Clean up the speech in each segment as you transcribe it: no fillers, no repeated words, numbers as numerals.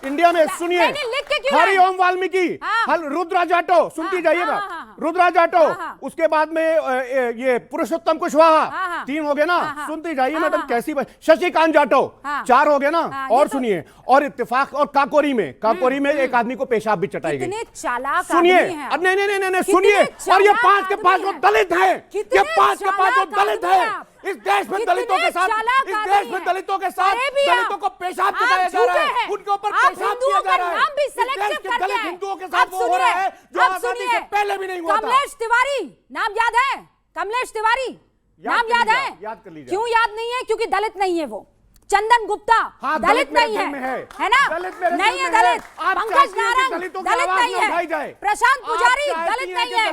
India में सुनिए, हरि ओम वाल्मीकि, रुद्रा जाटो, सुनती जाइएगा, रुद्रा जाटो, उसके बाद में ये पुरुषोत्तम कुशवाहा, 3 हो गए ना, सुनती जाइए मैडम कैसी, शशिकांत जाटो 4 हो गए ना, और सुनिए, और इत्तेफाक और काकोरी में एक आदमी को पेशाब भी चटाई गई। सुनिए, नहीं सुनिए, और ये 5 के 5 जो दलित हैं, ये 5 के 5 जो दलित हैं, इस देश में दलितों के साथ दलितों को पेशाब चटाया जा रहा है, उनके ऊपर पेशाब किया जा रहा है, इस देश के दलित हिंदुओं के साथ वो हो रहा है जो आजादी से पहले भी नहीं हुआ था। कमलेश तिवारी नाम याद है? कमलेश तिवारी नाम याद है? याद कर लीजिए। क्यों याद नहीं है? क्योंकि दलित नहीं है वो। चंदन गुप्ता दलित नहीं है ना? नहीं है दलित। पंकज नारंग दलित नहीं है। प्रशांत पुजारी दलित नहीं है।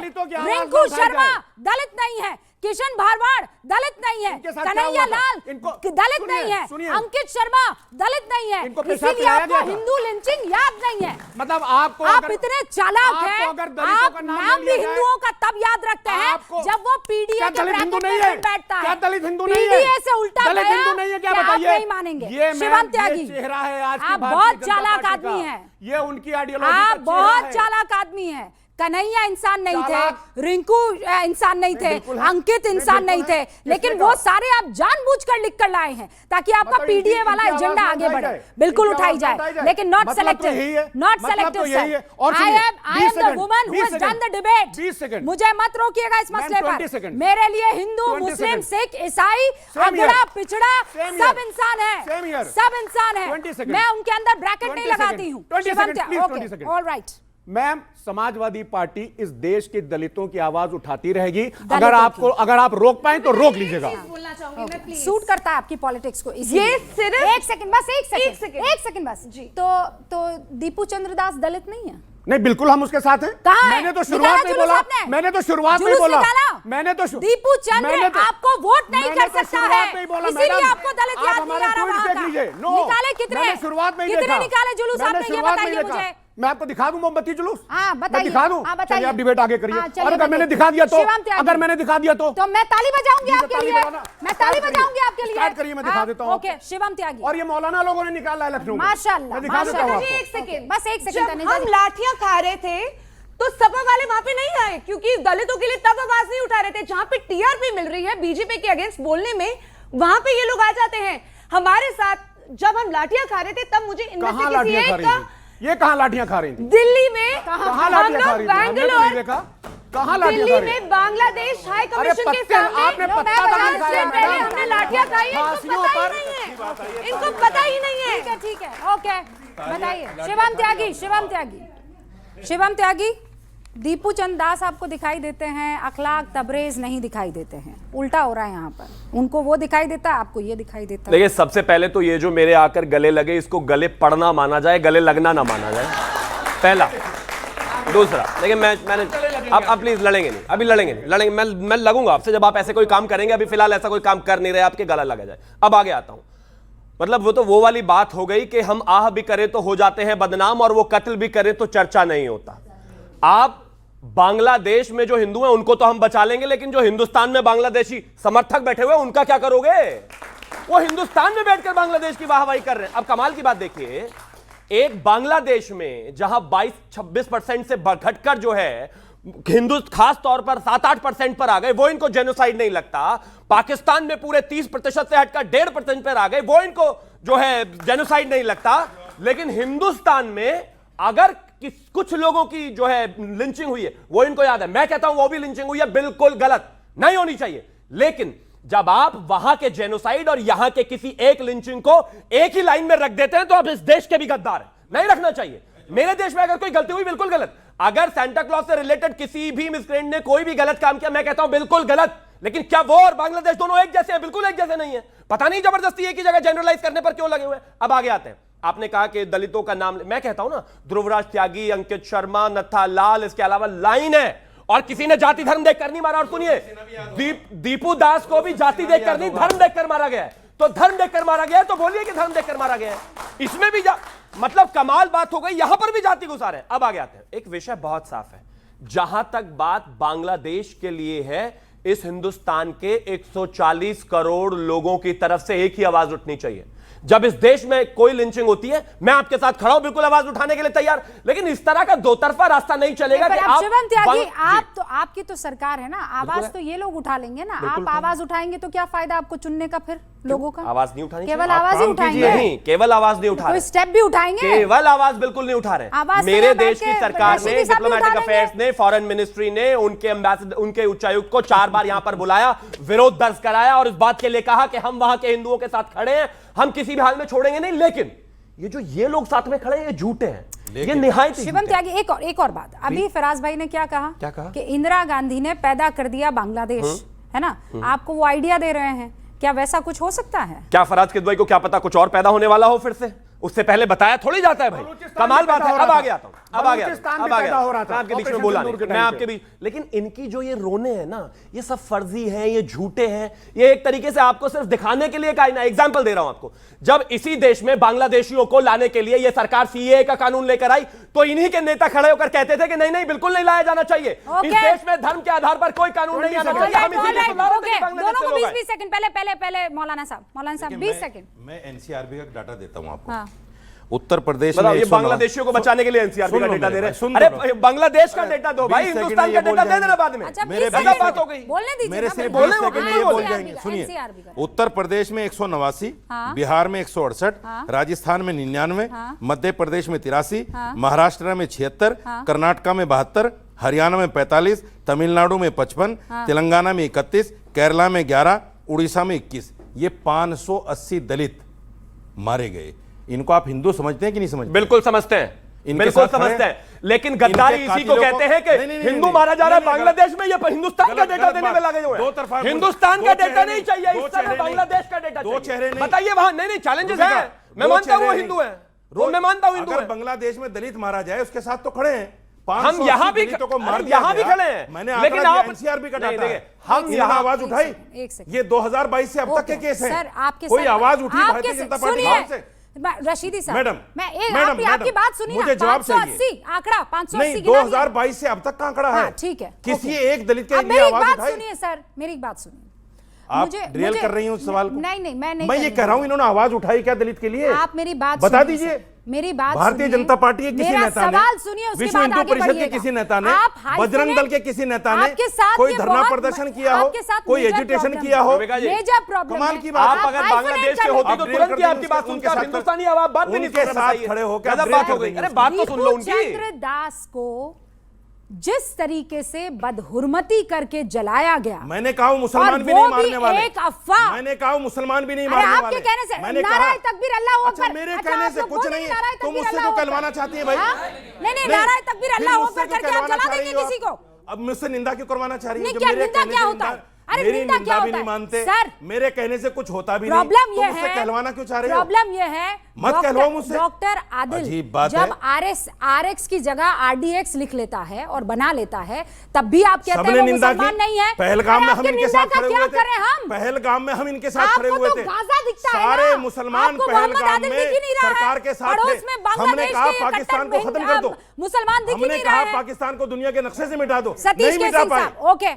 रिंकू शर्मा दलित नहीं है। किशन भारवाड़ दलित नहीं है। कन्हैया लाल दलित नहीं है। अंकित शर्मा दलित नहीं है। इसीलिए आपको हिंदू लिंचिंग याद नहीं है। मतलब आप इतने चालाक हैं, आप नाम भी हिंदुओं का तब याद रखते हैं जब वो पीडीए के ब्रैकेट में बैठता है। क्या दलित हिंदू नहीं है? पीडीए से उल्टा दलित हिंदू नहीं है क्या? बताइए। नहीं मानेंगे। शिवम त्यागी, चेहरा है आज की आप बहुत चालाक आदमी हैं। ये उनकी आइडियोलॉजी, आप बहुत चालाक आदमी हैं। कन्हैया इंसान नहीं थे, रिंकू इंसान नहीं थे, अंकित इंसान नहीं थे, लेकिन वो सारे आप जानबूझकर लिख कर लाए हैं ताकि आपका पीडीए वाला एजेंडा आगे बढ़े। बिल्कुल उठाई जाए, लेकिन not selective, not selective. I am the woman who has done the debate. मुझे मत रोकिएगा इस मसले पर। मेरे लिए हिंदू, मुस्लिम, सिख, ईसाई, अगड़ा पिछड़ा सब इंसान है, सब इंसान है। मैं उनके अंदर ब्रैकेट नहीं लगाती हूँ। All right ma'am, Samajwadi party इस देश के दलितों की आवाज उठाती रहेगी। अगर आप रोक पाए तो रोक लीजिएगा। बोलना चाहूंगी मैं, प्लीज। सूट करता है आपकी पॉलिटिक्स को। ये सिर्फ एक सेकंड बस जी। तो दीपू चंद्र दास दलित नहीं है? नहीं, बिल्कुल हम उसके साथ हैं। मैंने तो शुरुआत में बोला, दीपू चंद्र आपको वोट नहीं कर सकता है, इसीलिए आपको दलित याद नहीं आ रहा। निकाले कितने निकाले जुलूस आपने, ये बताइए मुझे। मैं आपको दिखा दूं मोमबत्ती जुलूस? बताइए, दिखा दूं? चलिए आप डिबेट आगे करिए। और अगर मैंने दिखा दिया तो, अगर मैंने दिखा दिया तो मैं ताली बजाऊंगी आपके लिए। मैं ताली बजाऊंगी आपके लिए। स्टार्ट करिए, मैं दिखा देता हूं। ओके, शिवम त्यागी। और ये मौलाना लोगों ने निकाला है लखनऊ में। माशाल्लाह, माशाल्लाह। एक सेकंड, बस एक सेकंड। हम लाठियां खा रहे थे तो सपा वाले वहां पे नहीं आए, क्योंकि दलितों के लिए तब आवाज नहीं उठा रहे थे। जहां पे टीआरपी मिल रही है बीजेपी के अगेंस्ट बोलने में, वहां पे ये लोग आ जाते हैं हमारे साथ। जब हम लाठियां खा रहे थे तब मुझे इनमें से किसी एक का, ये कहां लाठियां खा रही थी? दिल्ली में, कहां लाठियां खा रही थी? बैंगलोर, कहां लाठियां दिल्ली में बांग्लादेश हाई कमीशन के सामने आपने पत्ता पहले हमने लाठियां खाई है। इनको पता ही नहीं है। ठीक है, ओके, बताइए। शिवम त्यागी, दीपू चंद दास आपको दिखाई देते हैं, अखलाक तबरेज नहीं दिखाई देते हैं। उल्टा हो रहा है यहाँ पर। उनको वो दिखाई देता है, आपको ये दिखाई देता है। देखिए, सबसे पहले तो ये जो मेरे आकर गले लगे, इसको गले पड़ना माना जाए, गले लगना ना माना जाए, पहला। दूसरा, देखिए मैंने अब प्लीज लड़ेंगे नहीं, अभी लड़ेंगे मैं लगूंगा आपसे जब आप ऐसे कोई काम करेंगे। अभी फिलहाल ऐसा कोई काम कर नहीं रहे, आपके गला लगा जाए। अब आगे आता हूं। मतलब वो तो वो वाली बात हो गई कि हम आह भी करें तो हो जाते हैं बदनाम, और वो कत्ल भी करें तो चर्चा नहीं होता। आप बांग्लादेश में जो हिंदू हैं उनको तो हम बचा लेंगे, लेकिन जो हिंदुस्तान में बांग्लादेशी समर्थक बैठे हुए हैं उनका क्या करोगे? वो हिंदुस्तान में बैठकर बांग्लादेश की वाहवाही कर रहे हैं। अब कमाल की बात देखिए, एक बांग्लादेश में जहां 22-26% से घटकर जो है हिंदू खास तौर पर 7-8% पर आ गए, वो इनको जेनोसाइड नहीं लगता। पाकिस्तान में पूरे 30% से हटकर 1.5% पर आ गए, वो इनको जो है जेनोसाइड नहीं लगता। लेकिन हिंदुस्तान में अगर कुछ लोगों की जो है लिंचिंग हुई है, वो इनको याद है। मैं कहता हूं वो भी लिंचिंग हुई है, बिल्कुल गलत, नहीं होनी चाहिए। लेकिन जब आप वहां के जेनोसाइड और यहां के किसी एक लिंचिंग को एक ही लाइन में रख देते हैं, तो आप इस देश के भी गद्दार हैं। नहीं रखना चाहिए। मेरे देश में अगर कोई गलती हुई, बिल्कुल गलत। अगर सेंटा क्लॉज से रिलेटेड किसी भी मिसक्रेंट ने कोई भी गलत काम किया, मैं कहता हूं बिल्कुल गलत। लेकिन क्या वो और बांग्लादेश दोनों एक जैसे हैं? बिल्कुल एक जैसे नहीं है। पता नहीं जबरदस्ती एक ही जगह जनरलाइज करने पर क्यों लगे हुए हैं। अब आगे आते हैं। आपने कहा कि दलितों का नाम, मैं कहता हूं ना, ध्रुवराज त्यागी, अंकित शर्मा, नत्था लाल, इसके अलावा लाइन है। और किसी ने जाति धर्म देखकर नहीं मारा। और सुनिए, दीपू दास को भी जाति देखकर नहीं, धर्म देखकर मारा गया है। तो धर्म देखकर मारा गया है, तो बोलिए कि धर्म देखकर मारा गया है। इसमें भी मतलब कमाल बात हो गई, यहां पर भी जाति घुसा रहे हैं। अब आगे आते हैं। एक विषय बहुत साफ है, जहां तक बात बांग्लादेश के लिए है, इस हिंदुस्तान के 140 करोड़ लोगों की तरफ से एक ही आवाज उठनी चाहिए। जब इस देश में कोई लिंचिंग होती है, मैं आपके साथ खड़ा हूं, बिल्कुल आवाज उठाने के लिए तैयार, लेकिन इस तरह का दो तरफा रास्ता नहीं चलेगा कि आप शिवम त्यागी, आपकी तो सरकार है ना, आवाज तो ये लोग उठा लेंगे ना, आप आवाज उठाएंगे तो क्या फायदा आपको चुनने का, फिर लोगों का आवाज नहीं उठानी, केवल आवाज ही उठाएंगे, नहीं केवल आवाज नहीं उठा रहे, कोई स्टेप भी उठाएंगे, केवल आवाज बिल्कुल नहीं उठा रहे। मेरे देश की सरकार ने, डिप्लोमेटिक अफेयर्स ने, फॉरेन मिनिस्ट्री ने उनके एम्बेसडर, उनके उच्चायुक्त को 4 बार यहां पर बुलाया, विरोध दर्ज कराया और इस बात के लिए कहा कि हम वहां के हिंदुओं के साथ खड़े हैं, हम किसी भी हाल में छोड़ेंगे नहीं। लेकिन ये लोग साथ में खड़े हैं, ये झूठे हैं, ये निहायत शिवम त्यागी, एक और बात, अभी फराज भाई ने क्या कहा कि इंदिरा गांधी ने पैदा कर दिया बांग्लादेश, है ना, आपको वो आइडिया दे रहे हैं, क्या वैसा कुछ हो सकता है? क्या फराज किदवई को क्या पता कुछ और पैदा होने वाला हो फिर से, उससे पहले बताया थोड़ी जाता है भाई। कमाल बात है। अब आ गया आपके बीच में बोला नहीं, मैं आपके बीच, लेकिन इनकी जो ये रोने हैं ना, ये सब फर्जी हैं, ये झूठे हैं, ये एक तरीके से आपको सिर्फ दिखाने के लिए का ना। एग्जांपल दे रहा हूं आपको, जब इसी देश में बांग्लादेशियों को लाने के लिए ये सरकार सीएए का कानून लेकर आई, तो इन्हीं के नेता खड़े होकर कहते थे कि नहीं नहीं बिल्कुल नहीं लाया जाना चाहिए, इस देश में धर्म के आधार पर कोई कानून नहीं आना चाहिए। दोनों को 20 सेकंड पहले मौलाना साहब 20 सेकंड। मैं एनसीआरबी का डाटा देता हूं आपको। उत्तर प्रदेश में ये बांग्लादेशियों को बचाने के लिए एनसीआरबी का डेटा दे रहे हैं। अरे बांग्लादेश का डेटा दो भाई, हिंदुस्तान का डेटा दे देना बाद में। मेरे बात हो गई, बोलने दीजिए, मेरे से 20 सेकंड ये बोल जाएंगे। सुनिए, उत्तर प्रदेश में 189, बिहार में 168, राजस्थान में 99, मध्य प्रदेश में 83, महाराष्ट्र में 76, कर्नाटका में 72, हरियाणा में 45, तमिलनाडु में 55, तेलंगाना में 31, केरला में 11, उड़ीसा में 21। ये 580 दलित मारे गए। इनको आप हिंदू समझते हैं कि नहीं समझते? बिल्कुल समझते हैं, बिल्कुल समझते हैं, लेकिन गद्दारी इसी को कहते हैं कि हिंदू मारा जा रहा है बांग्लादेश में। ये हिंदुस्तान का डेटा देने में लगे हुए हैं। हिंदुस्तान का डेटा नहीं चाहिए, इस समय बांग्लादेश का डेटा चाहिए। बताइए वहां नहीं चैलेंजेस है, मैं मानता हूं वो हिंदू है, मैं मानता हूं हिंदू है। बांग्लादेश में दलित मारा जाए उसके साथ तो खड़े हैं, हम यहाँ भी खड़े हैं, मैंने लेकिन आप एनसीआरबी का डाटा है, हम यहाँ आवाज उठाई। ये 2022 से अब तक के केस हैं, कोई आवाज उठी भारतीय जनता पार्टी से? रशीदी साहब, मैडम, आपकी बात सुनिए, मुझे जवाब चाहिए। आंकड़ा 580 2022 से अब तक का आंकड़ा है। ठीक है, किसी एक दलित के लिए आवाज उठाई? सुनिए सर, मेरी बात सुनिए। आप ड्रिल कर रही हूं उस सवाल को? नहीं, मैं ये कह रहा हूं, इन्होंने आवाज उठाई क्या दलित के लिए? आप मेरी बात बता दीजिए। मेरी बात भारतीय जनता पार्टी के किसी नेता ने, विश्व हिंदू परिषद के किसी नेता ने, बजरंग दल के किसी नेता ने कोई धरना प्रदर्शन किया हो, कोई एजुटेशन किया हो? कमाल की बात। आप अगर बांग्लादेश के होते तो तुरंत आपकी बात सुनकर हिंदुस्तानी आवाज बात भी नहीं उनके साथ खड़े होकर बात हो गई। अरे बात तो सुन लो उनकी। चंद्र दास को जिस तरीके से बदहुरमती करके जलाया गया, मैंने कहा मुसलमान भी नहीं मारने वाले, एक अफवाह। मैंने कहा मुसलमान भी नहीं मारने वाले। आपके कहने से नाराए तकबीर अल्लाह अच्छा, मेरे कहने से कुछ नहीं है, तुम मुझसे तो कहलवाना चाहती है भाई? नहीं, नाराए तकबीर अल्लाह अकबर करके आप जला देंगे किसी को? अब मुझसे निंदा क्यों करवाना चाह रही है? क्या निंदा क्या होता है? मेरी निंदा भी नहीं मानते सर, मेरे कहने से कुछ होता भी नहीं, प्रॉब्लम ये है, कहलवाना क्यों चाह रहे हो? प्रॉब्लम ये है, मत कहलवाओ मुझसे। डॉक्टर आदिल जब आरएक्स की जगह आरडीएक्स लिख लेता है और बना लेता है, तब भी आप कहते हैं वो मुसलमान नहीं है। पहलगाम में हम इनके साथ खड़े हुए थे, हम पहलगाम में हम इनके साथ खड़े हुए थे, सारे मुसलमान पहलगाम में सरकार के साथ थे। हमने कहा पाकिस्तान को खत्म कर दो, मुसलमान दिख ही नहीं रहा है, हमने कहा पाकिस्तान को दुनिया के नक्शे से मिटा दो, नहीं मिटा पाए। ओके।